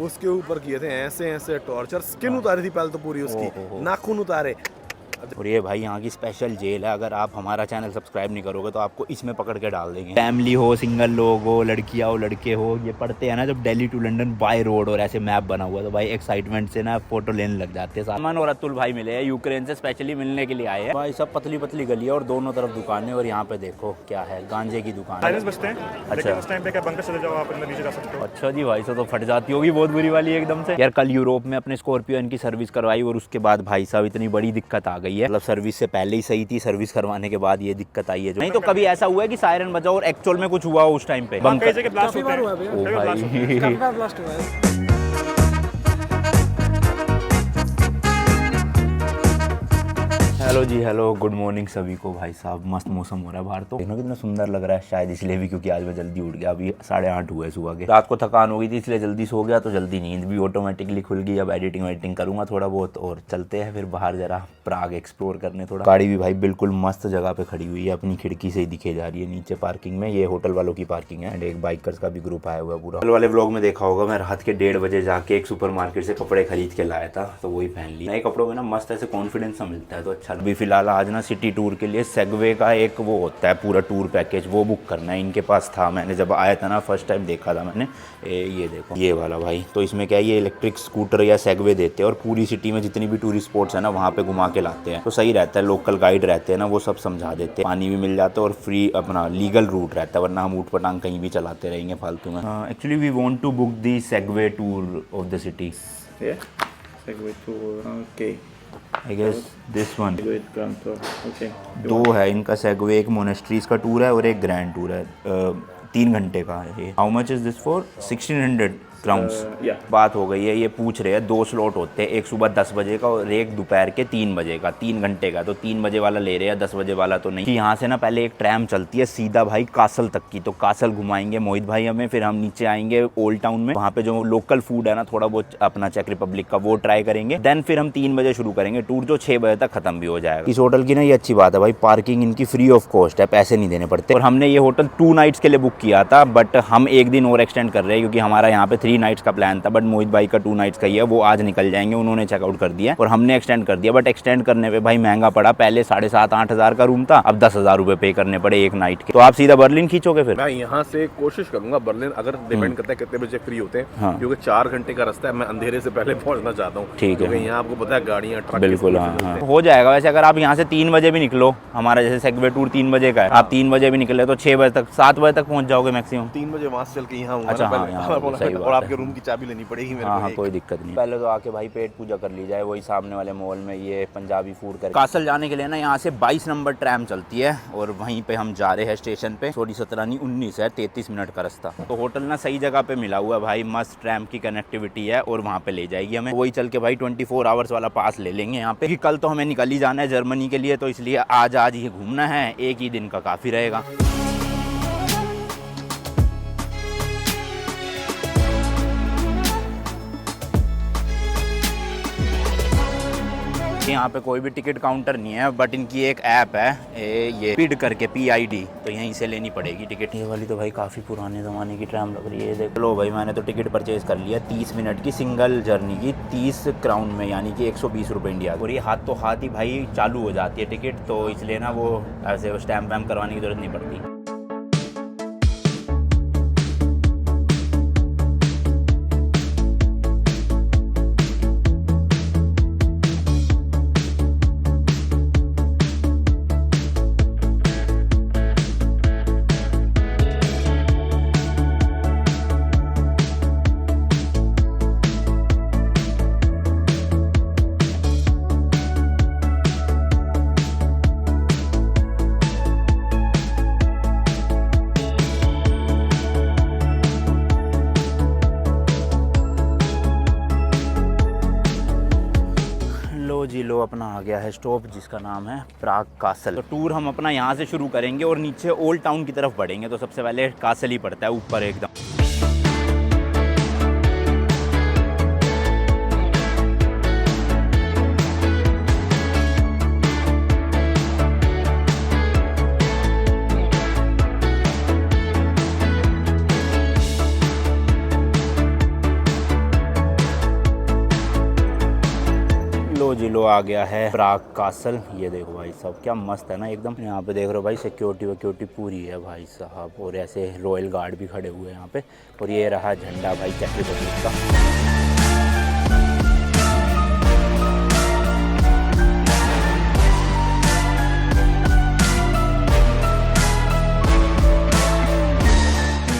उसके ऊपर किए थे ऐसे ऐसे टॉर्चर, स्किन उतारी थी पहले तो पूरी उसकी, नाखून उतारे। और ये भाई यहाँ की स्पेशल जेल है, अगर आप हमारा चैनल सब्सक्राइब नहीं करोगे तो आपको इसमें पकड़ के डाल देंगे। फैमिली हो, सिंगल लोग हो, लड़कियाँ हो, लड़के हो, ये पढ़ते हैं ना जब Delhi to London by road और ऐसे मैप बना हुआ, तो भाई एक्साइटमेंट से ना फोटो लेने लग जाते हैं। अमन और अतुल भाई मिले हैं, यूक्रेन से स्पेशली मिलने के लिए आए हैं। भाई सब पतली पतली गली है और दोनों तरफ दुकानें, और यहाँ पे देखो क्या है, गांजे की दुकान है। बचते हैं, अच्छा, उस टाइम पे क्या बंकर चले जाओ आप, अंदर नीचे जा सकते हो। अच्छा जी भाई, तो फट जाती होगी बहुत बुरी वाली एकदम से। यार कल यूरोप में अपने स्कॉर्पियो की सर्विस करवाई और उसके बाद भाई साहब इतनी बड़ी दिक्कत आ गई है, मतलब सर्विस से पहले ही सही थी, सर्विस करवाने के बाद ये दिक्कत आई है। जो नहीं तो कभी ऐसा हुआ है कि सायरन बजा और एक्चुअल में कुछ हुआ हो उस टाइम पे? कई जगह ब्लास्ट होते हैं। ओ भाई ब्लास्ट हुआ है। हेलो जी, हेलो, गुड मॉर्निंग सभी को। भाई साहब मस्त मौसम हो रहा है बाहर, तो देखो कितना सुंदर लग रहा है, शायद इसलिए भी क्योंकि आज मैं जल्दी उठ गया। अभी 8:30 हुए सुबह के। रात को थकान हो गई थी इसलिए जल्दी सो गया, तो जल्दी नींद भी ऑटोमेटिकली खुल गई। अब एडिटिंग करूंगा थोड़ा बहुत और चलते हैं फिर बाहर जरा प्राग एक्सप्लोर करने थोड़ा। गाड़ी भी भाई बिल्कुल मस्त जगह पे खड़ी हुई है, अपनी खिड़की से ही दिखे जा रही है नीचे पार्किंग में। ये होटल वालों की पार्किंग है एंड एक बाइकर्स का भी ग्रुप आया हुआ है पूरा। होटल वाले व्लॉग में देखा होगा, मैं रात के 1:30 बजे जाके एक सुपरमार्केट से कपड़े खरीद के लाया था, तो वही पहन लिया। नए कपड़ों में ना मस्त ऐसे कॉन्फिडेंस सा मिलता है, तो अच्छा। अभी फिलहाल आज ना सिटी टूर के लिए सेगवे का एक वो होता है पूरा टूर पैकेज, वो बुक करना है। इनके पास था, मैंने जब आया था ना फर्स्ट टाइम देखा था मैंने। ये देखो ये वाला भाई, तो इसमें क्या है, ये इलेक्ट्रिक स्कूटर या सेगवे देते हैं और पूरी सिटी में जितनी भी टूरिस्ट स्पॉट्स है ना वहाँ पे घुमा के लाते हैं, तो सही रहता है। लोकल गाइड रहते हैं ना, वो सब समझा देते हैं, पानी भी मिल जाता है और फ्री अपना लीगल रूट रहता है, वरना हम ऊट पटांग कहीं भी चलाते रहेंगे फालतू में। Actually we want to book the Segway tour of the city. Segway tour, okay. I guess this one. Okay, दो है इनका सेगवे, एक मोनेस्ट्रीज का टूर है और एक ग्रैंड टूर है। 3 घंटे का है ये। How much is this for? 1600 crowns. बात हो गई है, ये पूछ रहे हैं 2 स्लॉट होते हैं, एक सुबह 10 बजे का और एक दोपहर के 3 बजे का, 3 घंटे का। तो 3 बजे वाला ले रहे हैं, 10 बजे वाला तो नहीं। यहाँ से ना पहले एक ट्रैम चलती है सीधा भाई कासल तक की, तो कासल घुमाएंगे मोहित भाई हमें, फिर हम नीचे आएंगे ओल्ड टाउन में, वहाँ पे जो लोकल फूड है ना थोड़ा बहुत अपना चेक रिपब्लिक का वो ट्राई करेंगे। देन फिर हम 3 बजे शुरू करेंगे टूर, जो 6 बजे तक खत्म भी हो जाएगा। इस होटल की ना ये अच्छी बात है भाई, पार्किंग इनकी फ्री ऑफ कॉस्ट है, पैसे नहीं देने पड़ते। और हमने ये होटल 2 नाइट्स के लिए बुक किया था, बट हम एक दिन और एक्सटेंड कर रहे हैं क्योंकि हमारा यहाँ पे 3 नाइट्स का प्लान था, बट मोहित भाई का 2 नाइट्स का ही है, वो आज निकल जाएंगे, उन्होंने चेकआउट कर दिया और हमने एक्सटेंड कर दिया। बट एक्सटेंड करने पे भाई महंगा पड़ा, पहले 7,500-8 हज़ार का रूम था, अब 10,000 रुपए पे करने पड़े एक नाइट के। तो आप सीधा बर्लिन खींचोगे फिर? मैं यहाँ से कोशिश करूंगा बर्लिन, अगर डिपेंड करता है कितने बजे फ्री होते हैं, हाँ। क्योंकि 4 घंटे का रास्ता है, मैं अंधेरे से पहले पहुंचना चाहता हूँ। ठीक है, यहाँ आपको पता है गाड़ियाँ ट्रक बिल्कुल। हाँ, हो जाएगा वैसे। अगर आप यहाँ से 3 बजे भी निकलो, हमारा जैसे सेगवे टूर 3 बजे का है, आप 3 बजे भी निकले तो 6 बजे तक 7 बजे तक पहुँच जाओगे मैक्सिमम। 3 बजे वहाँ से चल के यहाँ अच्छा, हाँ, और आपके रूम की चाबी लेनी पड़ेगी मेरे को। कोई दिक्कत नहीं। पहले तो आके भाई पेट पूजा कर ली जाए, वही सामने वाले मॉल में ये पंजाबी फूड कर। कासल जाने के लिए ना यहाँ से 22 नंबर ट्रैम चलती है और वहीं पे हम जा रहे हैं स्टेशन पे। 19 है, 33 मिनट का रास्ता। तो होटल ना सही जगह पे मिला हुआ है भाई, मस्त ट्रैम की कनेक्टिविटी है और वहाँ पे ले जाएगी हमें। वही चल के भाई 24 आवर्स वाला पास ले लेंगे यहाँ पे, कि कल तो हमें निकल ही जाना है जर्मनी के लिए, तो इसलिए आज ही घूमना है, एक ही दिन का काफ़ी रहेगा। यहाँ पे कोई भी टिकट काउंटर नहीं है, बट इनकी एक ऐप है ये पिड करके PID, तो यहीं से लेनी पड़ेगी टिकट। ये वाली तो भाई काफ़ी पुराने ज़माने की ट्रैम लग रही है, देख लो भाई। मैंने तो टिकट परचेज कर लिया 30 मिनट की सिंगल जर्नी की, 30 क्राउन में, यानी कि 120 रुपये इंडिया। और ये हाथ तो हाथ ही भाई चालू हो जाती है टिकट, तो इसलिए ना वो ऐसे स्टैम्प वैम्प करवाने की ज़रूरत नहीं पड़ती। जी लो, अपना आ गया है स्टॉप जिसका नाम है प्राग कासल। तो टूर हम अपना यहाँ से शुरू करेंगे और नीचे ओल्ड टाउन की तरफ बढ़ेंगे, तो सबसे पहले कासल ही पड़ता है ऊपर एकदम। जी लो आ गया है प्राग कासल। ये देखो भाई साहब क्या मस्त है ना एकदम। यहाँ पे देख रहे हो भाई सिक्योरिटी पूरी है भाई साहब, और ऐसे रॉयल गार्ड भी खड़े हुए हैं यहाँ पे। और ये रहा झंडा भाई चेक रिपब्लिक का।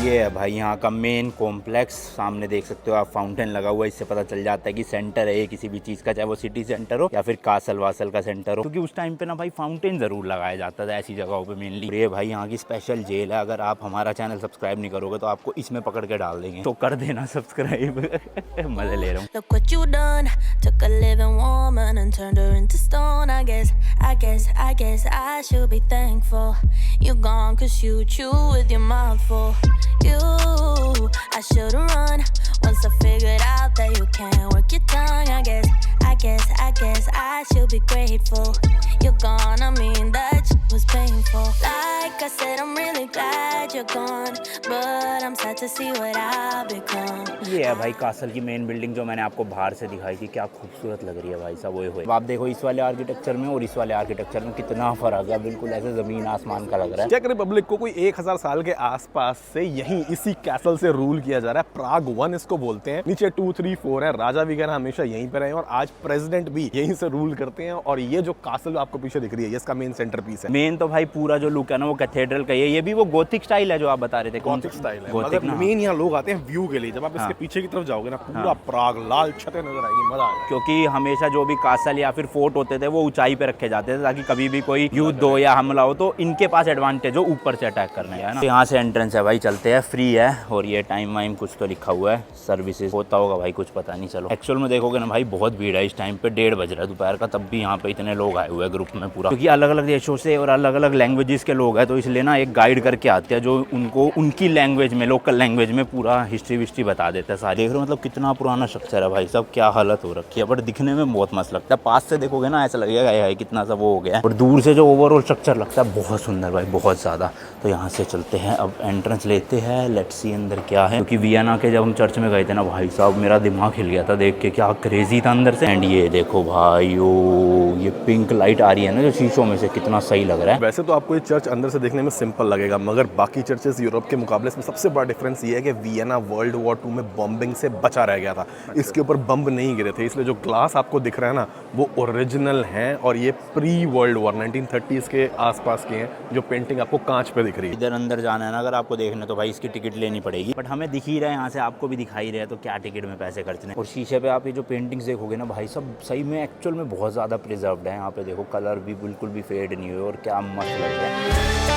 ये है भाई यहाँ का मेन कॉम्प्लेक्स। सामने देख सकते हो आप फाउंटेन लगा हुआ है, इससे पता चल जाता है कि सेंटर है किसी भी चीज़ का, चाहे वो सिटी सेंटर हो या फिर कासल वासल का सेंटर हो, क्योंकि उस टाइम पे ना भाई फाउंटेन जरूर लगाया जाता था ऐसी जगहों पे मेनली। ये भाई यहाँ की स्पेशल जेल है। अगर आप हमारा चैनल सब्सक्राइब नहीं करोगे तो आपको इसमें पकड़ के डाल देंगे, तो कर देना सब्सक्राइब। मजे ले रहा हूँ। Look what you done. Took a living woman and turned her into stone. I guess I should be thankful. You gone 'cause you chew with your mouth full. I should've run once I figured out that you can't work your tongue. I guess I should be grateful. You're gone, I mean that was painful. Like I said, I'm really glad you're gone, but I'm sad to see what I've become. ये है भाई castle की main building जो मैंने आपको बाहर से दिखाई थी। क्या खूबसूरत लग रही है भाई साहब। वो आप देखो इस वाले आर्किटेक्चर में और इस वाले आर्किटेक्चर में कितना फर्क है, बिल्कुल ऐसे जमीन आसमान का लग रहा है। चेक रिपब्लिक को कोई 1000 साल के आसपास से यहीं इसी कैसल से रूल किया जा रहा है। प्राग 1 इसको बोलते हैं। नीचे 2, 3, 4 है। राजा वगैरह हमेशा यहीं पे रहे और आज प्रेसिडेंट भी यहीं से रूल करते हैं। और ये जो कासल आपको पीछे दिख रही है, इसका मेन सेंटर पीस है। मेन तो भाई पूरा जो लुक है ना वो कैथेड्रल का ये भी वो गोथिक स्टाइल है जो आप बता रहे थे। गॉथिक स्टाइल है, गोथिक मगर मेन यहाँ लोग आते हैं व्यू के लिए। जब आप इसके पीछे की तरफ जाओगे ना, पूरा प्राग लाल छतें नजर आएगी, मजा आएगा। क्योंकि हमेशा जो भी कासल या फिर फोर्ट होते थे वो ऊंचाई पे रखे जाते थे ताकि कभी भी कोई युद्ध हो या हमला हो तो इनके पास एडवांटेज हो ऊपर से अटैक करने का, है ना। यहाँ से एंट्रेंस है भाई, चलते हैं, फ्री है। और ये टाइम वाइम कुछ तो लिखा हुआ है, सर्विसेज होता होगा भाई, कुछ पता नहीं। चलो एक्चुअल में देखोगे ना भाई बहुत भीड़ है इस टाइम पे, 1:30 बज रहा है दोपहर का, तब भी यहाँ पे इतने लोग आए हुए हैं ग्रुप में पूरा। क्योंकि अलग अलग देशों से और अलग अलग लैंग्वेजेस के लोग हैं, तो इसलिए ना एक गाइड करके आते हैं जो उनको उनकी लैंग्वेज में, लोकल लैंग्वेज में पूरा हिस्ट्री विस्ट्री बता देता है सारी। देख रहे हो मतलब कितना पुराना स्ट्रक्चर है भाई साहब, क्या हालत हो रखी है। बट दिखने में बहुत मस्त लगता है। पास से देखोगे ना ऐसा लगेगा है कितना सा वो हो गया है, और दूर से जो ओवरऑल स्ट्रक्चर लगता है बहुत सुंदर भाई, बहुत ज़्यादा। तो यहाँ से चलते हैं, अब एंट्रेंस लेते हैं, लेट्स सी अंदर क्या है। क्योंकि वियना के जब हम चर्च में गए थे ना भाई साहब, मेरा दिमाग हिल गया था देख के, क्या क्रेजी था अंदर से। एंड ये देखो भाई, ओ ये पिंक लाइट आ रही है ना जो शीशों में से, कितना सही लग रहा है। वैसे तो आपको ये चर्च अंदर से देखने में सिंपल लगेगा, मगर बाकी चर्चेस यूरोप के मुकाबले इसमें सबसे बड़ा डिफरेंस ये है कि वियना वर्ल्ड वॉर 2 में बॉम्बिंग से बचा रह गया था। इसके ऊपर बम्ब नहीं गिरे थे, इसलिए जो ग्लास आपको दिख रहा है ना वो ओरिजिनल हैं। और ये प्री वर्ल्ड वॉर 1930s के आसपास के हैं, जो पेंटिंग आपको कांच पे दिख रही है। इधर अंदर जाना है ना अगर आपको देखना तो भाई इसकी टिकट लेनी पड़ेगी, बट हमें दिख ही रहा है यहाँ से, आपको भी दिखाई रहा है, तो क्या टिकट में पैसे खर्चने। और शीशे पे आप ये जो पेंटिंग्स देखोगे ना भाई सब सही में एक्चुअल में बहुत ज़्यादा प्रिजर्व्ड है। यहाँ पे देखो कलर भी बिल्कुल भी फेड नहीं हुए और क्या मस्त लग रहा है।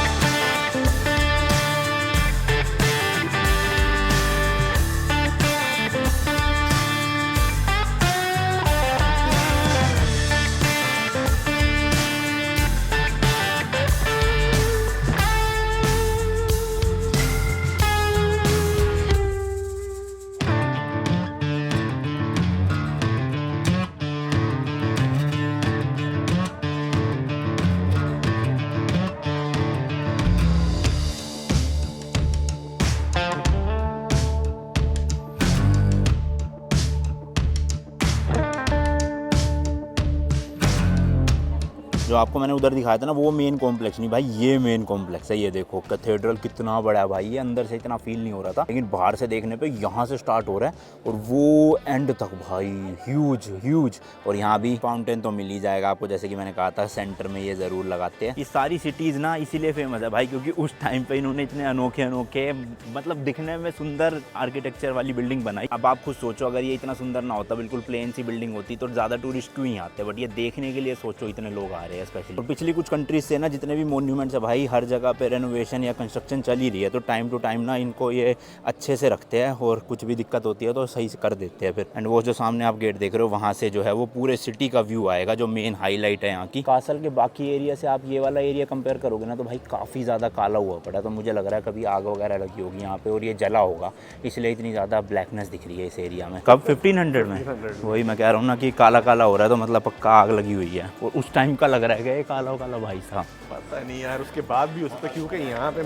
जो आपको मैंने उधर दिखाया था ना वो मेन कॉम्प्लेक्स नहीं भाई, ये मेन कॉम्प्लेक्स है। ये देखो कैथेड्रल कितना बड़ा है भाई, ये अंदर से इतना फील नहीं हो रहा था, लेकिन बाहर से देखने पे यहाँ से स्टार्ट हो रहा है और वो एंड तक भाई ह्यूज ह्यूज। और यहाँ भी फाउंटेन तो मिल ही जाएगा आपको, जैसे कि मैंने कहा था सेंटर में ये ज़रूर लगाते हैं। ये सारी सिटीज़ ना इसीलिए फेमस है भाई, क्योंकि उस टाइम पर इन्होंने इतने अनोखे अनोखे मतलब दिखने में सुंदर आर्किटेक्चर वाली बिल्डिंग बनाई। अब आप खुद सोचो अगर ये इतना सुंदर ना होता, बिल्कुल प्लेन सी बिल्डिंग होती, तो ज़्यादा टूरिस्ट क्यों ही आते, बट ये देखने के लिए सोचो इतने लोग आ रहे हैं स्पेशली। और पिछली कुछ कंट्रीज से ना जितने भी मॉन्यूमेंट्स है भाई, हर जगह पे रेनोवेशन या कंस्ट्रक्शन चल ही रही है, तो टाइम टू टाइम ना इनको ये अच्छे से रखते हैं और कुछ भी दिक्कत होती है तो सही से कर देते हैं फिर। एंड वो जो सामने आप गेट देख रहे हो वहाँ से जो है वो पूरे सिटी का व्यू आएगा, जो मेन हाईलाइट है यहाँ की। कासल के बाकी एरिया से आप ये वाला एरिया कंपेयर करोगे ना तो भाई काफ़ी ज़्यादा काला हुआ पड़ा, तो मुझे लग रहा है कभी आग वगैरह लगी होगी यहाँ पे और ये जला होगा, इसलिए इतनी ज़्यादा ब्लैकनेस दिख रही है इस एरिया में। कब 1500 में? वही मैं कह रहा हूँ ना कि काला काला हो रहा है, तो मतलब पक्का आग लगी हुई है। और उस टाइम का लग लग रहा है काला काला भाई साहब। पता नहीं यार, उसके बाद भी हो सकता है क्योंकि यहाँ पे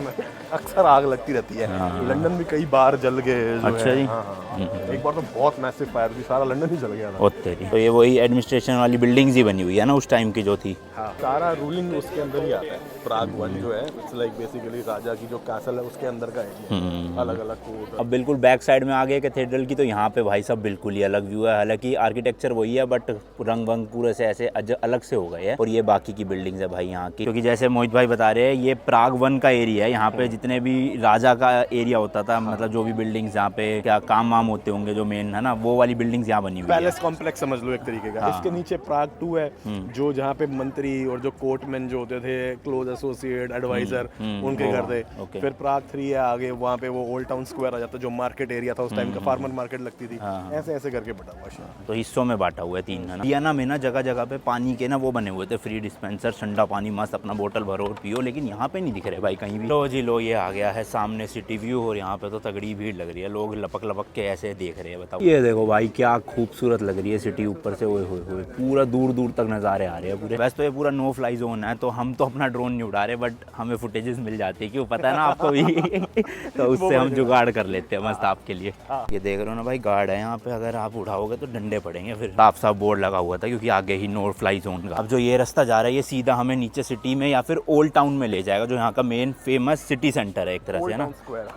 अक्सर आग लगती रहती है। लंदन भी कई बार जल गए जो अच्छा है। जी। हाँ। एक बार तो बहुत मैसिव फायर थी, सारा लंदन ही जल गया था। ओ तेरी, तो ये वही एडमिनिस्ट्रेशन वाली बिल्डिंग्स ही बनी हुई है ना उस टाइम की जो थी। हाँ, सारा रूलिंग उसके अंदर ही आता है। प्राग वन जो है इट्स लाइक बेसिकली राजा की जो कैसल है उसके अंदर का एरिया, अलग अलग कोड। अब बिल्कुल बैक साइड में आ गए कैथेड्रल की, तो यहाँ पे भाई साहब बिल्कुल ही अलग व्यू है। हालांकि आर्किटेक्चर वही है बट रंग वंग पूरे से ऐसे अलग से हो गए हैं। और ये बाकी की बिल्डिंग्स है भाई यहाँ की, क्योंकि जैसे मोहित भाई बता रहे हैं ये प्राग वन का एरिया है। यहाँ पे जितने भी राजा का एरिया होता था, मतलब जो भी बिल्डिंग्स यहाँ पे क्या काम वाम होते होंगे जो मेन है ना, वो वाली बिल्डिंग्स यहाँ बनी हुई है। पैलेस कॉम्प्लेक्स समझ लो एक तरीके का। इसके नीचे प्राग 2 है जो जहाँ पे मंत्री और जो कोर्टमैन जो होते थे, क्लोज एसोसिएट एडवाइजर, उनके घर थे। फिर प्राग 3 है आगे, वहाँ पे वो ओल्ड टाउन स्क्वायर आ जाता है जो मार्केट एरिया था उस टाइम का, फार्मर मार्केट लगती थी। ऐसे ऐसे करके बटा हुआ है। तो हिस्सों में बांटा हुआ है 3 है ना। वियना में ना जगह जगह पे पानी के ना वो बने हुए थे फ्री डिस्पेंसर, ठंडा पानी मस्त अपना बोतल भरो और पियो, लेकिन यहाँ पे नहीं दिख रहे भाई कहीं भी। लो जी लो, ये आ गया है सामने सिटी व्यू और यहाँ पे तो तगड़ी भीड़ लग रही है, लोग लपक लपक के ऐसे देख रहे हैं। बताओ, ये देखो भाई क्या खूबसूरत लग रही है सिटी ऊपर से। ओए होए होए, पूरा दूर दूर तक नज़ारे आ रहे हैं पूरे। वैसे तो ये पूरा नो फ्लाई जोन है, तो हम तो अपना ड्रोन नहीं उड़ा रहे, बट हमें फुटेजेस मिल जाती है, क्यों पता है ना आपको भी तो उससे हम जुगाड़ कर लेते हैं मस्त आपके लिए। ये देख रहे हो ना भाई, गार्ड है यहाँ पे, अगर आप उठाओगे तो डंडे पड़ेंगे। फिर साफ साफ बोर्ड लगा हुआ था क्योंकि आगे ही नो फ्लाई जोन का। अब जो ये रास्ता जा रहा है ये सीधा हमें नीचे सिटी में या फिर ओल्ड टाउन में ले जाएगा, जो यहाँ का मेन फेमस सिटी सेंटर है एक तरह से, है ना,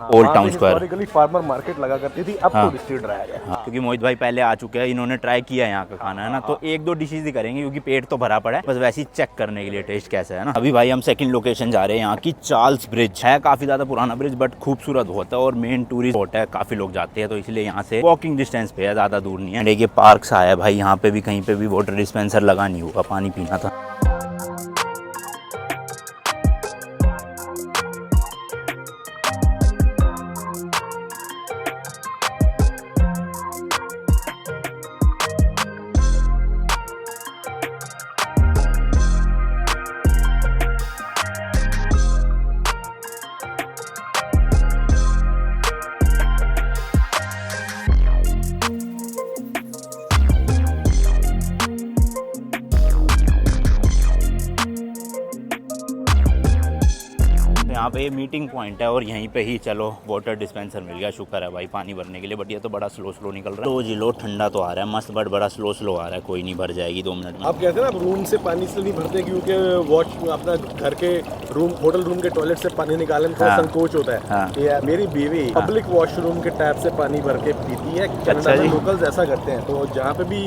old town square. Historically farmer market लगा करती थी, अब तो डिस्ट्रिक्ट रहा है। हाँ, क्योंकि मोहित भाई पहले आ चुके हैं, इन्होंने ट्राई किया यहाँ का खाना, है ना, तो 1-2 डिशेज ही करेंगे क्योंकि पेट तो भरा पड़ा है, बस वैसे ही चेक करने के लिए टेस्ट कैसा है ना। अभी भाई हम सेकंड लोकेशन जा रहे हैं, यहाँ की चार्ल्स ब्रिज है। काफी ज्यादा पुराना ब्रिज बट खूबसूरत होता है और मेन टूरिस्ट स्पॉट है, काफी लोग जाते हैं, तो इसलिए यहाँ से वॉकिंग डिस्टेंस पे है, ज्यादा दूर नहीं है। देखिए पार्क सा है भाई, यहाँ पे भी कहीं पे भी वाटर डिस्पेंसर लगा नहीं होगा, पानी पीना था। यहाँ पे मीटिंग पॉइंट है और यहीं पे ही चलो वाटर डिस्पेंसर मिल गया, शुक्र है भाई पानी भरने के लिए। बट ये तो बड़ा स्लो स्लो निकल रहा है। लो जी लो, ठंडा तो आ रहा है मस्त, बट बड़ा स्लो स्लो आ रहा है, कोई नहीं, भर जाएगी 2 मिनट में। आप कहते हैं ना रूम से पानी इसलिए नहीं भरते क्योंकि वॉश अपना घर के रूम, होटल रूम के टॉयलेट से पानी निकालने में थोड़ा संकोच होता है। हाँ। मेरी बीवी पब्लिक वॉशरूम के टैप से पानी भर के पीती है। कनाडा में लोकल्स ऐसा करते हैं, तो जहाँ पे भी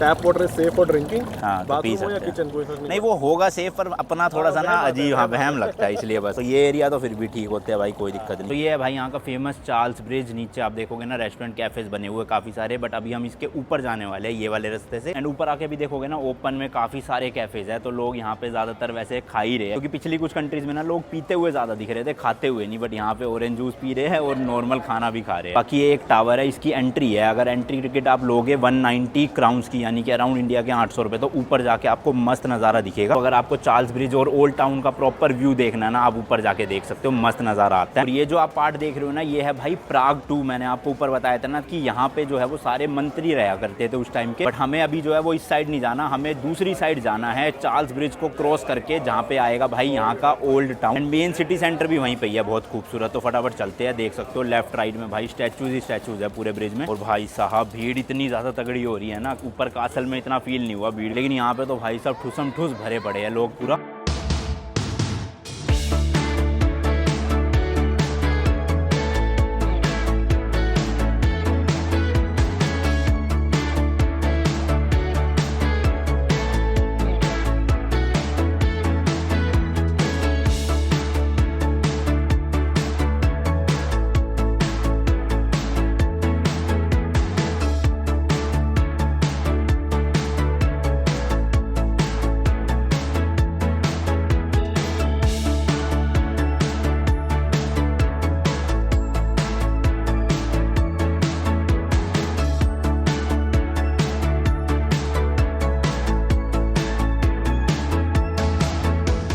टैप वाटर है सेफ फॉर ड्रिंकिंग, बाथरूम हो या किचन, कोई फर्क नहीं, वो होगा सेफ, पर अपना थोड़ा सा ना अजीब वहम लगता है, इसलिए बस। तो ये एरिया तो फिर भी ठीक होते हैं भाई, कोई दिक्कत नहीं। तो ये है भाई यहाँ का फेमस चार्ल्स ब्रिज। नीचे आप देखोगे ना रेस्टोरेंट कैफेज बने हुए काफी सारे, बट अभी हम इसके ऊपर जाने वाले हैं ये वाले रास्ते से। एंड ऊपर आके भी देखोगे ना ओपन में काफी सारे कैफेज है, तो लोग यहाँ पे ज्यादातर वैसे खा ही रहे हैं, क्योंकि पिछली कुछ कंट्रीज में ना लोग पीते हुए ज्यादा दिख रहे थे, खाते हुए नहीं। बट यहाँ पे ऑरेंज जूस पी रहे हैं और नॉर्मल खाना भी खा रहे हैं। बाकी ये एक टावर है, इसकी एंट्री है, अगर एंट्री टिकट आप लोगे 190 क्राउन्स की, यानी कि अराउंड इंडिया के 800 रुपए, तो ऊपर जाके आपको मस्त नज़ारा दिखेगा। तो अगर आपको चार्ल्स ब्रिज और ओल्ड टाउन का प्रॉपर व्यू देखना है ना, आप ऊपर जाके देख सकते हो, मस्त नज़ारा आता है। और ये जो आप पार्ट देख रहे हो ना, ये है भाई प्राग 2। मैंने आपको ऊपर बताया था ना कि यहाँ पे जो है वो सारे मंत्री रहा करते थे उस टाइम के, बट हमें अभी जो है वो इस साइड नहीं जाना, हमें दूसरी साइड जाना है, चार्ल्स ब्रिज को क्रॉस करके, जहाँ पे आएगा भाई यहाँ का old town. And main city centre भी वहीं पे ही है, बहुत खूबसूरत। तो फटाफट चलते हैं, देख सकते हो लेफ्ट राइट में भाई स्टैचूज ही स्टैचूज है पूरे ब्रिज में। और भाई साहब भीड़ इतनी ज़्यादा तगड़ी हो रही है ना, ऊपर का असल में इतना फील नहीं हुआ भीड़, लेकिन यहाँ पे तो भाई साहब ठुसम ठुस भरे पड़े हैं लोग पूरा।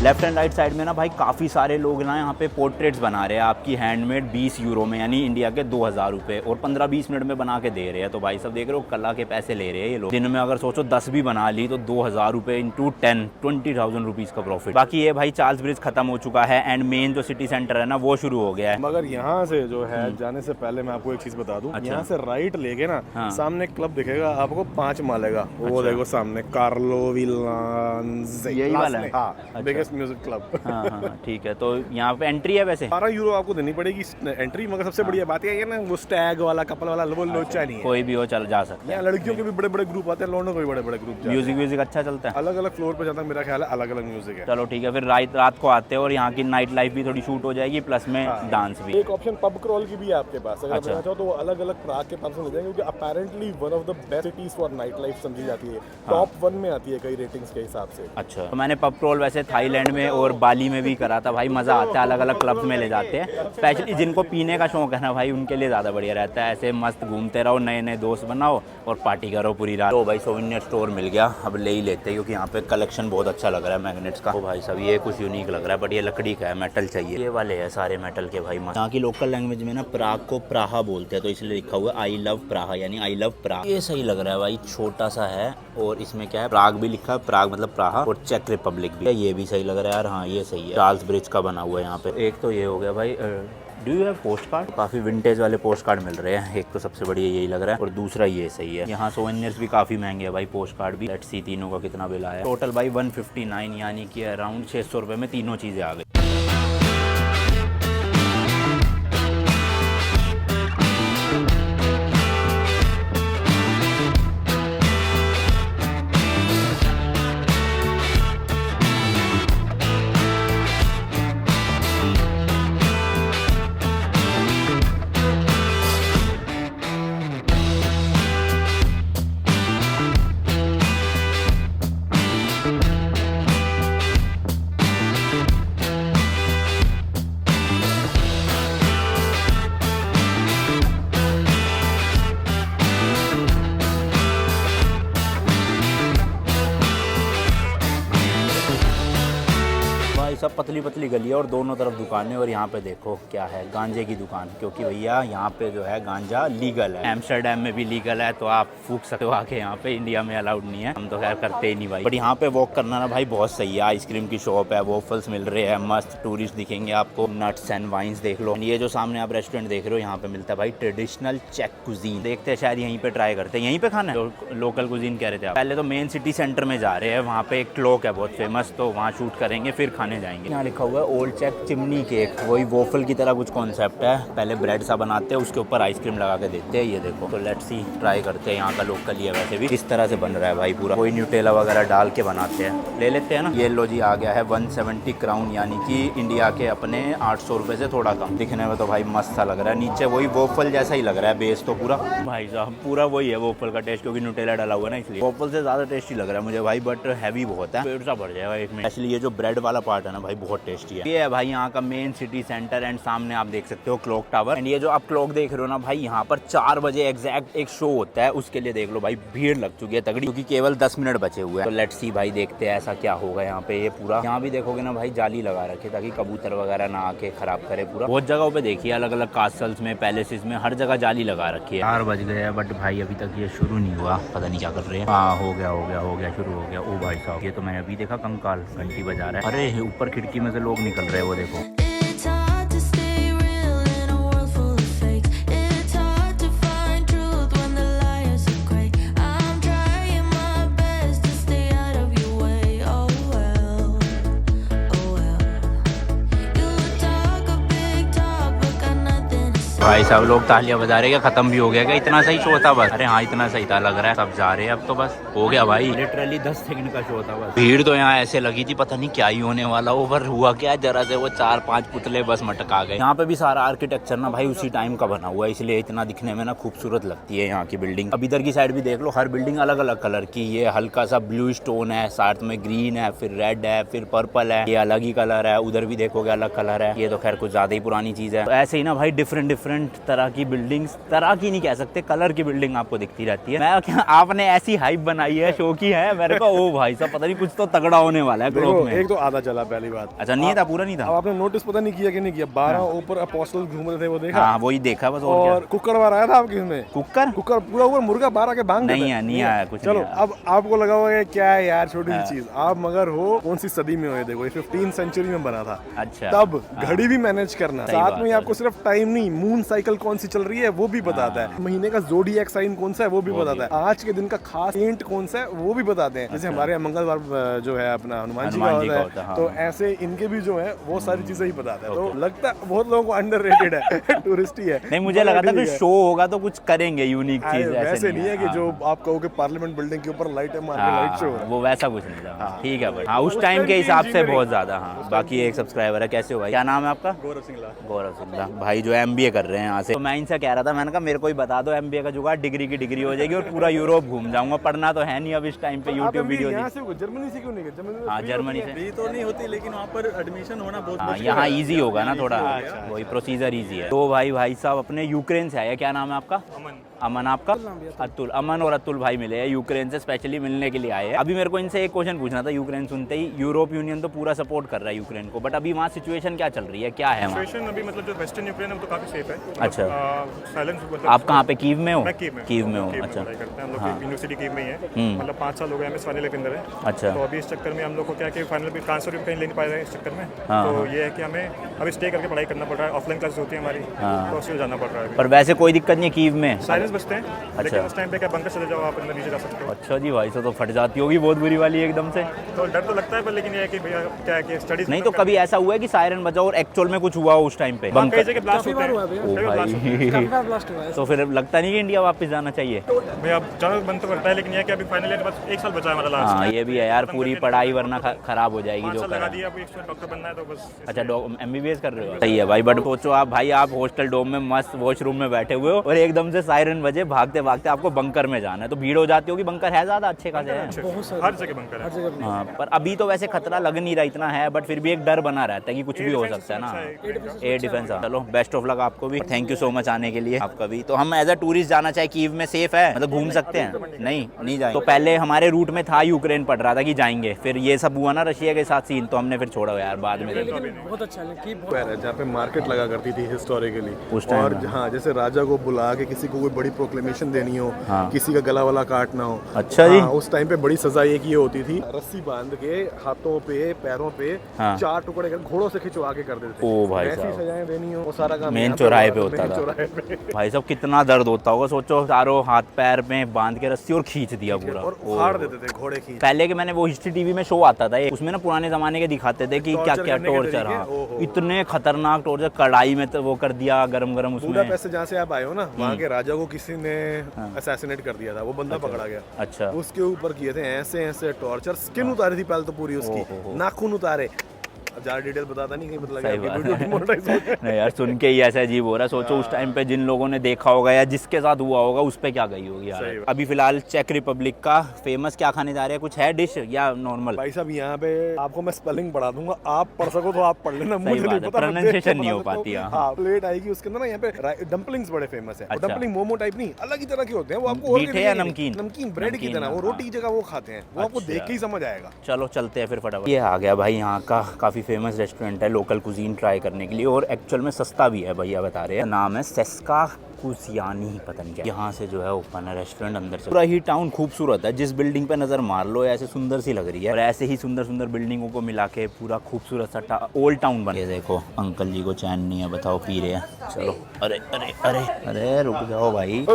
लेफ्ट एंड राइट साइड में ना भाई काफ़ी सारे लोग ना यहाँ पे पोर्ट्रेट्स बना रहे हैं आपकी हैंडमेड 20 यूरो में, यानी इंडिया के 2000 रुपये, और 15-20 मिनट में बना के दे रहे हैं। तो भाई सब देख रहे हो कला के पैसे ले रहे हैं ये लोग। दिन में अगर सोचो 10 भी बना ली तो 2000 रुपये इंटू 10 20,000 रुपीज़ का प्रॉफिट। बाकी ये भाई चार्ल्स ब्रिज खत्म हो चुका है एंड मेन जो सिटी सेंटर है ना वो शुरू हो गया है। मगर यहाँ से जो है जाने से पहले मैं आपको एक चीज बता दूं, अच्छा। यहाँ से राइट लेके ना हाँ। सामने क्लब दिखेगा आपको 5 माले का, वो देखो सामने कार्लो विलांज, यही वाला है? हाँ, बिगेस्ट म्यूजिक क्लब। हाँ हाँ ठीक है। तो यहाँ पे एंट्री है वैसे 12 यूरो आपको देनी पड़ेगी एंट्री, मगर सबसे बढ़िया बात ये है ना वो स्टैग वाला कपल वाला वो लोचा नहीं है। कोई भी हो चल जा सकता है। यहाँ लड़कियों के भी बड़े बड़े ग्रुप आते हैं, लौंडों के भी बड़े बड़े ग्रुप। म्यूजिक अच्छा चलता है। अलग अलग फ्लोर पे जाता है, मेरा ख्याल है अलग अलग म्यूजिक है। चलो ठीक है, फिर रात को आते हैं और यहाँ की नाइट लाइफ भी थोड़ी शूट हो जाएगी, प्लस में डांस भी। एक ऑप्शन पब क्रॉल की भी है आपके पास, अगर अच्छा। आप चाहो तो वो अलग अलग प्राग के पब्स में ले जाएंगे, क्योंकि apparently one of the best cities for night life समझी जाती है, टॉप 1 में आती है कई रेटिंग्स के हिसाब से। अच्छा, तो मैंने पब क्रॉल वैसे थाईलैंड में और बाली में भी करा था भाई, मज़ा आता है। अलग अलग क्लब्स में ले जाते हैं, स्पेशली जिनको पीने का शौक है ना भाई उनके लिए ज़्यादा बढ़िया रहता है। ऐसे मस्त घूमते रहो, नए नए दोस्त बनाओ और पार्टी करो पूरी रात। तो भाई सोवेनियर स्टोर मिल गया, अब ले ही लेते हैं क्योंकि यहाँ पे कलेक्शन बहुत अच्छा लग रहा है मैग्नेट्स का। तो भाई सब ये कुछ यूनिक लग रहा है, बट ये लकड़ी का है, मेटल चाहिए। ये वाले है सारे मेटल के भाई। यहाँ की लोकल लैंग्वेज में ना प्राग को प्राहा बोलते हैं, तो इसलिए लिखा हुआ है आई लव प्राहा, यानी आई लव प्राग। ये सही लग रहा है भाई, छोटा सा है और इसमें क्या है प्राग भी लिखा है, प्राग मतलब प्राहा, और चेक रिपब्लिक भी है। ये भी सही लग रहा है यार, हाँ ये सही है। चार्ल्स ब्रिज का बना हुआ है यहाँ पे। एक तो ये हो गया भाई। Do you have post card? काफ़ी विंटेज वाले पोस्ट कार्ड मिल रहे हैं। एक तो सबसे बढ़िया यही लग रहा है और दूसरा ये सही है। यहाँ सोवेनियर्स भी काफ़ी महंगे हैं भाई, पोस्ट कार्ड भी। लेट्स सी तीनों का कितना बिल आया। टोटल भाई 159, यानी कि अराउंड 600 रुपये में तीनों चीज़ें आ गई। सब पतली पतली गली है और दोनों तरफ दुकानें। और यहाँ पे देखो क्या है, गांजे की दुकान, क्योंकि भैया यहाँ पे जो है गांजा लीगल है। एम्स्टर्डम में भी लीगल है, तो आप फूक सकते हो आके यहाँ पे। इंडिया में अलाउड नहीं है, हम तो खैर करते ही नहीं भाई। बट यहाँ पे वॉक करना ना भाई बहुत सही है। आइसक्रीम की शॉप है, वॉफल्स मिल रहे हैं, मस्त टूरिस्ट दिखेंगे आपको, नट्स एंड वाइन्स देख लो। ये जो सामने आप रेस्टोरेंट देख रहे हो, यहाँ पे मिलता है भाई ट्रेडिशनल चेक कुजीन। देखते हैं शायद यहीं पे ट्राई करते हैं। यहीं पे खाना है, लोकल कुजीन कह रहे थे आप। पहले तो मेन सिटी सेंटर में जा रहे हैं, वहाँ पे एक क्लॉक है बहुत फेमस, तो वहाँ शूट करेंगे फिर खाने जाएंगे। यहाँ लिखा हुआ है ओल्ड चेक चिमनी केक, वही वॉफल की तरह कुछ कॉन्सेप्ट है। पहले ब्रेड सा बनाते हैं, उसके ऊपर आइसक्रीम लगा के देते हैं। ये देखो, तो लेट्स सी ट्राई करते हैं। यहाँ का लोकल ही है वैसे भी। इस तरह से बन रहा है भाई पूरा, कोई न्यूटेला वगैरह डाल के बनाते हैं। ले लेते हैं ना। ये लो जी, आ गया है 170 क्राउन, यानी कि इंडिया के अपने 800 रुपये से थोड़ा कम। दिखने में तो भाई मस्त सा लग रहा है। नीचे वही वॉफल जैसा ही लग रहा है, बेस तो पूरा भाई साहब पूरा वही है वॉफल का टेस्ट, क्योंकि न्यूटेला डाला हुआ है ना, इसलिए वॉफल से ज़्यादा टेस्टी लग रहा है मुझे भाई। बट हैवी बहुत है, पेट सा भर जाएगा एक में। एक्चुअली ये जो ब्रेड वाला पार्ट है ना भाई बहुत टेस्टी है। ये है भाई यहाँ का मेन सिटी सेंटर, एंड सामने आप देख सकते हो क्लॉक टावर। एंड ये जो आप क्लॉक देख रहे हो ना भाई, यहाँ पर 4 बजे एग्जैक्ट एक शो होता है, उसके लिए देख लो भाई भीड़ लग चुकी है तगड़ी, क्योंकि केवल 10 मिनट बचे हुए हैं। तो लेट्स सी भाई, देखते हैं ऐसा क्या होगा यहाँ पे। ये पूरा यहाँ भी देखोगे ना भाई जाली लगा रखे, ताकि कबूतर वगैरह ना आके खराब करे पूरा। बहुत जगहों पे देखिए, अलग अलग कास्टल्स में, पैलेसेस में, हर जगह जाली लगा रखी है। 4 बज गए हैं बट भाई अभी तक ये शुरू नहीं हुआ, पता नहीं क्या कर रहे हैं। हाँ हो गया शुरू हो गया। ओ भाई साहब, ये तो मैंने अभी देखा कंकाल घंटी बजा रहा है। अरे ऊपर खिड़की में से लोग निकल रहे हैं, वो देखो। It's hard to stay real in a world full of fakes. It's hard to find truth when the liars are great. I'm trying my best to stay out of your way. Oh well, oh well. You talk a big talk, but got nothing to say. भाई साहब लोग तालियां बजा रहे हैं, खत्म भी हो गया क्या? इतना सही शो था बस? अरे हाँ इतना सही था, लग रहा है सब जा रहे हैं अब तो। बस हो गया भाई, लिटरली 10 सेकंड का शो था बस। भीड़ तो यहाँ ऐसे लगी थी, पता नहीं क्या ही होने वाला। ओवर हुआ क्या, जरा से वो 4-5 पुतले बस मटका गए। यहाँ पे भी सारा आर्किटेक्चर ना भाई उसी टाइम का बना हुआ है, इसलिए इतना दिखने में ना खूबसूरत लगती है यहाँ की बिल्डिंग। अब इधर की साइड भी देख लो, हर बिल्डिंग अलग अलग कलर की। ये हल्का सा ब्लू स्टोन है, साथ में ग्रीन है, फिर रेड है, फिर पर्पल है, ये अलग ही कलर है। उधर भी देखोगे अलग कलर है। ये तो खैर कुछ ज्यादा ही पुरानी चीज है। तो ऐसे ही ना भाई डिफरेंट डिफरेंट तरह की बिल्डिंग्स, तरह की नहीं कह सकते, कलर की बिल्डिंग आपको दिखती रहती है। मैं क्या आपने ऐसी हाइप बनाई है, शो की है मेरे को, ओ भाई साहब पता नहीं कुछ तो तगड़ा होने वाला है क्लोक में। एक तो आधा चला पहली बात। अच्छा नहीं था, पूरा नहीं अब था। आपने नोटिस पता नहीं किया कि नहीं किया, 12 ऊपर अपोस्टल घूम रहे थे, वो देखा? हाँ वही देखा बस। और कुकर बार आया था आपके इसमें? कुकर पूरा ऊपर मुर्गा 12 के भांग नहीं है, नहीं आया कुछ। चलो अब आपको लगा होगा क्या है यार छोटी सी चीज, आप मगर हो कौन सी सदी में हो, देखो ये 15th सेंचुरी में बना था। अच्छा तब घड़ी भी मैनेज करना, साथ में आपको सिर्फ टाइम नहीं, मून साइकिल कौन सी चल रही है वो भी बताता है, महीने का ज़ोडिएक साइन कौन सा है वो भी बताता है, आज के दिन का खास सेंट कौन सा है वो भी बताते हैं। जैसे हमारे यहाँ मंगलवार जो है अपना हनुमान जी का होता है, तो ऐसे इनके भी जो है वो सारी चीजें ही बताता है। तो लगता है बहुत लोगों को अंडररेटेड है, टूरिस्ट ही है। नहीं मुझे लगा था कि शो होगा तो कुछ करेंगे यूनिक चीज, वैसे नहीं है कि जो आप कहोगे पार्लियामेंट बिल्डिंग के ऊपर लाइट मार के लाइट शो वो वैसा कुछ नहीं था। ठीक है भाई, हाँ उस टाइम के हिसाब से बहुत ज्यादा। हाँ बाकी एक सब्सक्राइबर है, कैसे हो भाई, क्या नाम है आपका? गौरव सिंगला। गौरव सिंगला भाई जो MBA कर रहे हैं यहाँ से। तो मैं इनसे कह रहा था, मैंने कहा मेरे को ही बता दो MBA का जुगाड़, डिग्री की डिग्री हो जाएगी और पूरा यूरोप घूम जाऊंगा। पढ़ना तो है नहीं अब इस टाइम पे, यूट्यूब वीडियो। जर्मनी से क्यों नहीं गए? हाँ जर्मनी से फ्री तो नहीं होती, लेकिन वहाँ पर एडमिशन होना बहुत हाँ, यहाँ इजी होगा ना थोड़ा, वही प्रोसीजर इजी है। तो भाई साहब अपने यूक्रेन से आए, क्या नाम है आपका? अमन। आपका? अतुल। अमन और अतुल भाई मिले हैं यूक्रेन से, स्पेशली मिलने के लिए आए हैं। अभी मेरे को इनसे एक क्वेश्चन पूछना था, यूक्रेन सुनते ही यूरोप यूनियन तो पूरा सपोर्ट कर रहा है यूक्रेन को, बट अभी वहाँ सिचुएशन क्या चल रही है, क्या है वहाँ? सिचुएशन अभी मतलब जो वेस्टर्न यूक्रेन है वो तो काफी सेफ है। अच्छा। साइलेंस मतलब आप कहाँ पे, कीव में हो? मैं कीव में हूँ। अच्छा। पढ़ाई करते हैं हम लोग, यूनिवर्सिटी कीव में ही है। मतलब 5 साल हो गए हमें, फाइनल ईयर के अंदर है। अच्छा। तो अभी इस चक्कर में हम लोग को क्या कि फाइनल भी ट्रांसफर भी कहीं ले नहीं पा रहे हैं इस चक्कर में। तो ये है कि हमें अभी स्टे करके पढ़ाई करना पड़ रहा है, ऑफलाइन क्लासेस होती है हमारी, तो उसके जाना पड़ रहा है। पर वैसे कोई दिक्कत नहीं कीव में? साइलेंस बचते हैं, लेकिन उस टाइम पे क्या बंकर चले जाओ आप, अंदर नीचे जा सकते हो। अच्छा जी भाई, तो फट जाती होगी बहुत बुरी वाली एकदम से। तो डर तो लगता है पर, लेकिन ये है कि भैया क्या है कि स्टडीज नहीं तो कभी ऐसा हुआ है कि सायरन बजाओ और एक्चुअल में कुछ हुआ उस टाइम पे? कई जगह ब्लास्ट होते हैं। ओ भाई तो फिर लगता नहीं कि इंडिया वापस जाना चाहिए? भैया जाना बंद तो करता है, लेकिन ये है कि अभी फाइनल ईयर बस 1 साल बचा है हमारा लास्ट। हाँ ये भी है यार, पूरी पढ़ाई वरना खराब हो जाएगी जो लगा करा। दिया, अभी डॉक्टर बनना है तो बस। अच्छा MBBS कर रहे हो? सही है भाई, बट सोचो आप भाई, आप हॉस्टल डोम में मस्त वॉशरूम में बैठे हुए हो और एकदम से सायरन बजे, भागते भागते आपको बंकर में जाना है, तो भीड़ हो जाती होगी। बंकर है ज्यादा अच्छे खासे है? हर जगह बंकर है। हाँ पर अभी तो वैसे खतरा लग नहीं रहा इतना है, बट फिर भी एक डर बना रहता है कि कुछ भी हो सकता है ना। Air defence. चलो बेस्ट ऑफ लक आपको भी, थैंक यू सो मच आने के लिए आपका भी। तो हम एज अ टूरिस्ट जाना चाहे कीव में सेफ है, मतलब घूम सकते हैं? नहीं जाएंगे। तो पहले हमारे रूट में था यूक्रेन पड़ रहा था कि जाएंगे, फिर ये सब हुआ ना रशिया के साथ सीन, तो हमने फिर छोड़ा यार बाद में। बहुत अच्छा है, जहाँ पे मार्केट लगा करती थी हिस्टोरिकली, उस टाइम और हाँ जैसे राजा को बुला के किसी को कोई बड़ी प्रोक्लेमेशन देनी हो, किसी का गला वाला काटना हो। अच्छा जी। उस टाइम पे बड़ी सजा एक ये होती थी, रस्सी बांध के हाथों पे पैरों पे 4 टुकड़े कर घोड़ों से खिंचवा के कर देते थे। ओ भाई ऐसी साहब, सजाएं देनी हो, वो सारा काम मेन चौराहे पे होता था। भाई साहब कितना दर्द होता होगा, सोचो चारों हाथ पैर में बांध के रस्सी और खींच दिया पूरा, और उखाड़ देते थे घोड़े खींच। पहले के मैंने वो हिस्ट्री टीवी में शो आता था, उसमें ना पुराने जमाने के दिखाते थे कि क्या क्या टॉर्चर, हाँ इतने खतरनाक टॉर्चर, कढ़ाई में तो वो कर दिया गरम उसमें। बुडापेस्ट से जहाँ से आप आए हो ना, वहाँ के राजा को किसी ने असैसिनेट कर दिया था, वो बंदा पकड़ा गया। अच्छा। उसके ऊपर किए थे ऐसे टॉर्चर, स्किन उतारी थी पहले तो पूरी उसकी, नाखून उतारे। ज़्यादा डिटेल बताता नहीं, कहीं पता लगा कि वीडियो डिमोनेटाइज हो गया। नहीं यार सुन के ही ऐसा अजीब हो रहा है, सोचो उस टाइम पे जिन लोगों ने देखा होगा या जिसके साथ हुआ होगा उस पे क्या गई होगी यार। अभी फिलहाल चेक रिपब्लिक का फेमस क्या खाने जा रहे हैं, कुछ है डिश या नॉर्मल? भाई साहब यहाँ पे आपको मैं स्पेलिंग पढ़ा दूंगा, आप पढ़ सको तो आप पढ़ लेना, मुझे नहीं पता, प्रोनाउंसिएशन नहीं हो पाती। हाँ प्लेट आएगी उसके अंदर ना, यहाँ पे डम्पलिंग्स बड़े फेमस है। डम्पलिंग मोमो टाइप नहीं, अलग ही तरह के होते हैं वो, आपको मीठे या नमकीन? नमकीन ब्रेड की तरह, वो रोटी की जगह वो खाते हैं, वो आपको देख के ही समझ आएगा। चलो चलते हैं फिर फटाफट। ये आ गया भाई यहाँ का काफी फेमस रेस्टोरेंट है लोकल कुजीन ट्राई करने के लिए, और एक्चुअल में सस्ता भी है, भैया बता रहे हैं। नाम है सेस्का कुसियानी, पता नहीं क्या। यहाँ से जो है ओपन है रेस्टोरेंट, अंदर से पूरा ही टाउन खूबसूरत है, जिस बिल्डिंग पे नजर मार लो ऐसे सुंदर सी लग रही है, और ऐसे ही सुंदर सुंदर बिल्डिंगों को मिला के पूरा खूबसूरत सा ओल्ड टाउन बने। देखो अंकल जी को चैन नहीं है, बताओ पी रहे हैं। चलो अरे अरे अरे अरे रुक जाओ भाई।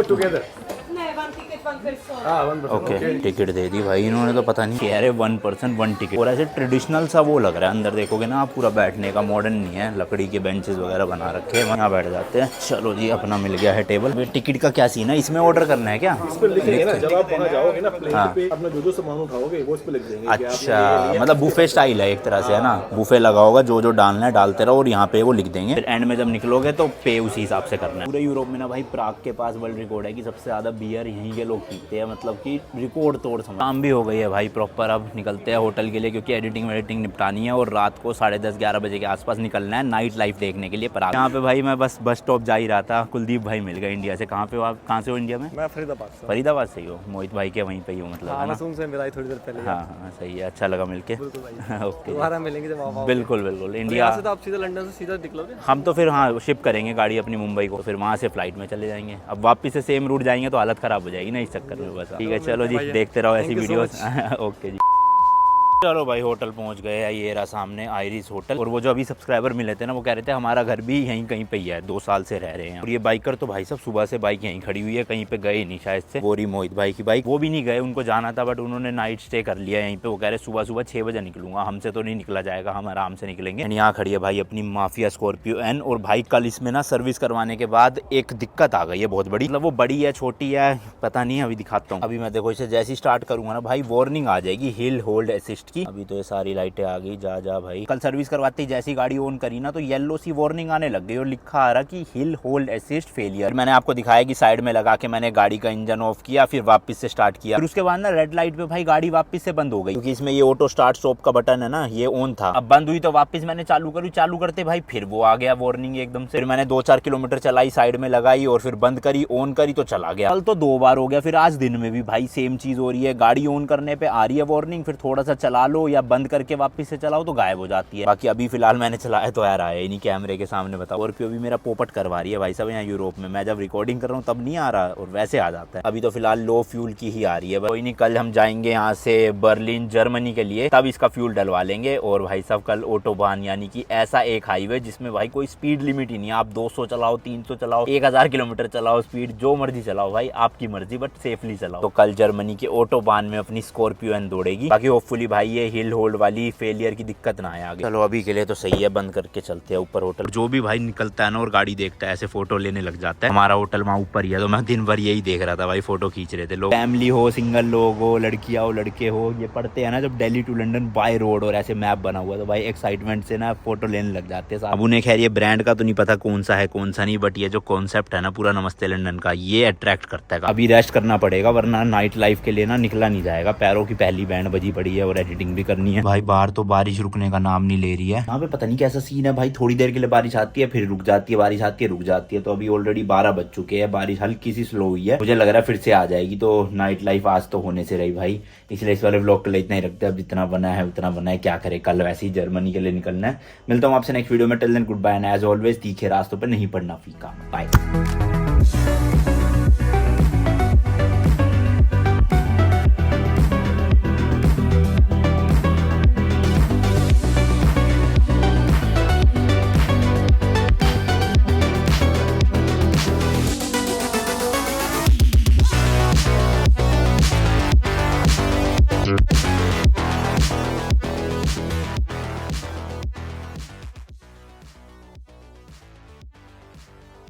ओके टिकट दे दी भाई इन्होंने, तो पता नहीं कह रहे 1 पर्सन 1 टिकट, और ऐसे ट्रेडिशनल सा वो लग रहा है। अंदर देखोगे ना आप, पूरा बैठने का, मॉडर्न नहीं है, लकड़ी के बेंचेस वगैरह बना रखे हैं, यहाँ बैठ जाते हैं। चलो जी अपना मिल गया है टेबल। टिकट का क्या सीन है, इसमें ऑर्डर करना है क्या? जब आप वहाँ जाओगे ना, प्लेन पे अपना जो सामान उठाओगे वो इस पे लिख देंगे। अच्छा मतलब बुफे स्टाइल है एक तरह से, है ना? बुफे लगा होगा, जो जो डालना है डालते रहो, और यहाँ पे वो लिख देंगे, फिर एंड में जब निकलोगे तो पे उसी हिसाब से करना है। पूरे यूरोप में ना भाई प्राग के पास वर्ल्ड रिकॉर्ड है कि सबसे ज्यादा बियर यहीं के लोग पीते हैं, मतलब कि रिकॉर्ड तोड़ समझ। काम भी हो गई है भाई प्रॉपर, अब निकलते हैं होटल के लिए क्योंकि एडिटिंग वेडिटिंग निपटानी है और रात को 10:30-11 बजे के आसपास निकलना है नाइट लाइफ देखने के लिए। पर यहाँ पे भाई मैं बस स्टॉप जा ही रहा था, कुलदीप भाई मिल गए इंडिया से। कहाँ पे हो आप, कहाँ से हो इंडिया में? मैं फरीदाबाद से। फरीदाबाद से ही हो, मोहित भाई के वहीं पे ही हो मतलब, है ना? बस उनसे मिला ही थोड़ी देर पहले। हाँ हाँ सही है, अच्छा लगा मिलके। ओके दोबारा मिलेंगे जब आप आओगे। बिल्कुल बिल्कुल। यहाँ इंडिया से तो आप सीधा लंदन से सीधा निकलोगे? हम तो फिर हाँ शिप करेंगे गाड़ी अपनी मुंबई को, फिर वहाँ से फ्लाइट में चले जाएंगे। अब वापस से सेम रूट जाएंगे तो हालत ख़राब हो जाएगी ना इस चक्कर में। बस ठीक है चलो जी, देखते रहो ऐसी वीडियोस। ओके जी चलो भाई, होटल पहुंच गए हैं। ये रहा सामने आयरिस होटल। और वो जो अभी सब्सक्राइबर मिले थे ना, वो कह रहे थे हमारा घर भी यहीं कहीं पे ही है, 2 साल से रह रहे हैं। और ये बाइकर तो भाई सब सुबह से बाइक यहीं खड़ी हुई है, कहीं पे गए नहीं शायद से। बोरी मोहित भाई की बाइक, वो भी नहीं गए, उनको जाना था बट उन्होंने नाइट स्टे कर लिया यहीं पे। वो कह रहे सुबह 6 बजे निकलूंगा, हमसे तो नहीं निकला जाएगा, हम आराम से निकलेंगे। यहाँ खड़ी है भाई अपनी माफिया स्कॉर्पियो एन। और भाई कल इसमें ना सर्विस करवाने के बाद एक दिक्कत आ गई है बहुत बड़ी, मतलब वो बड़ी है छोटी है पता नहीं, अभी दिखाता हूँ। अभी मैं देखो इसे जैसे ही स्टार्ट करूंगा ना भाई, वार्निंग आ जाएगी हिल होल्ड असिस्ट की। अभी तो ये सारी लाइटें आ गई, जा भाई। कल सर्विस करवाते ही जैसी गाड़ी ऑन करी ना तो येलो सी वार्निंग आने लग गई और लिखा आ रहा कि हिल होल्ड असिस्ट फेलियर। मैंने आपको दिखाया कि साइड में लगा के मैंने गाड़ी का इंजन ऑफ किया, फिर वापस से स्टार्ट किया। फिर उसके बाद ना रेड लाइट पे भाई गाड़ी वापस से बंद हो गई, क्योंकि इसमें ये ऑटो स्टार्ट स्टॉप का बटन है ना, ये ऑन था। अब बंद हुई तो वापस मैंने चालू करी, चालू करते भाई फिर वो आ गया वार्निंग एकदम से। फिर मैंने 2-4 किलोमीटर चलाई, साइड में लगाई और फिर बंद करी, ऑन करी तो चला गया। कल तो 2 बार हो गया, फिर आज दिन में भी भाई सेम चीज हो रही है। गाड़ी ऑन करने पे आ रही है वार्निंग, फिर थोड़ा सा चला लो या बंद करके वापस से चलाओ तो गायब हो जाती है। बाकी अभी फिलहाल मैंने चलाया तो यार आया ही नहीं कैमरे के सामने, बताओ। स्कॉर्पियो भी मेरा पोपट करवा रही है भाई साहब यहाँ यूरोप में। मैं जब रिकॉर्डिंग कर रहा हूँ तब नहीं आ रहा और वैसे आ जाता है। अभी तो फिलहाल लो फ्यूल की ही आ रही है। कोई नहीं, कल हम जाएंगे यहाँ से बर्लिन जर्मनी के लिए, तब इसका फ्यूल डलवा लेंगे। और भाई साहब कल ऑटोबान यानी कि ऐसा एक हाईवे जिसमें भाई कोई स्पीड लिमिट ही नहीं है, आप 200 चलाओ, 300 चलाओ, 1000 किलोमीटर चलाओ, स्पीड जो मर्जी चलाओ भाई, आपकी मर्जी बट सेफली चलाओ। तो कल जर्मनी के ऑटोबान में अपनी स्कॉर्पियो एन दौड़ेगी। बाकी होपफुली भाई ये हिल होल्ड वाली फेलियर की दिक्कत ना आए आगे। चलो अभी के लिए तो सही है, बंद करके चलते हैं ऊपर होटल। जो भी भाई निकलता है ना और गाड़ी देखता है ऐसे फोटो लेने लग जाता है। हमारा होटल वहाँ ऊपर ही है, तो मैं दिन भर यही देख रहा था भाई, फोटो खींच रहे थे लोग। फैमिली हो, सिंगल लोग हो, लड़कियां हो, लड़के हो, ये पढ़ते हैं ना जब Delhi to London by road और ऐसे मैप बना हुआ, तो भाई एक्साइटमेंट से ना फोटो लेने लग जाते हैं। अब उन्हें खैर ये ब्रांड का तो नहीं पता कौन सा है कौन सा नहीं, बट ये जो कॉन्सेप्ट है ना पूरा नमस्ते लंदन का, ये अट्रैक्ट करता है। अभी रेस्ट करना पड़ेगा वरना नाइट लाइफ के लिए ना निकला नहीं जाएगा। पैरों की पहली बैंड बजी पड़ी है और एडिटिंग भी करनी है। भाई बाहर तो बारिश रुकने का नाम नहीं ले रही है। यहाँ पे पता नहीं कैसा सीन है भाई, थोड़ी देर के लिए बारिश आती है फिर रुक जाती है, बारिश आती है रुक जाती है। तो अभी ऑलरेडी 12 बज चुके हैं, बारिश हल्की सी स्लो हुई है, मुझे लग रहा है फिर से आ जाएगी। तो नाइट लाइफ आज तो होने से रही भाई, इसलिए इस वाले व्लॉग के लिए इतना ही रखते हैं। अब जितना बना है उतना बना है, क्या करे, कल वैसे ही जर्मनी के लिए निकलना है। मिलता हूँ आपसे नेक्स्ट वीडियो में, till then goodbye and as always तीखे रास्तों पर नहीं पड़ना फीका। बाय।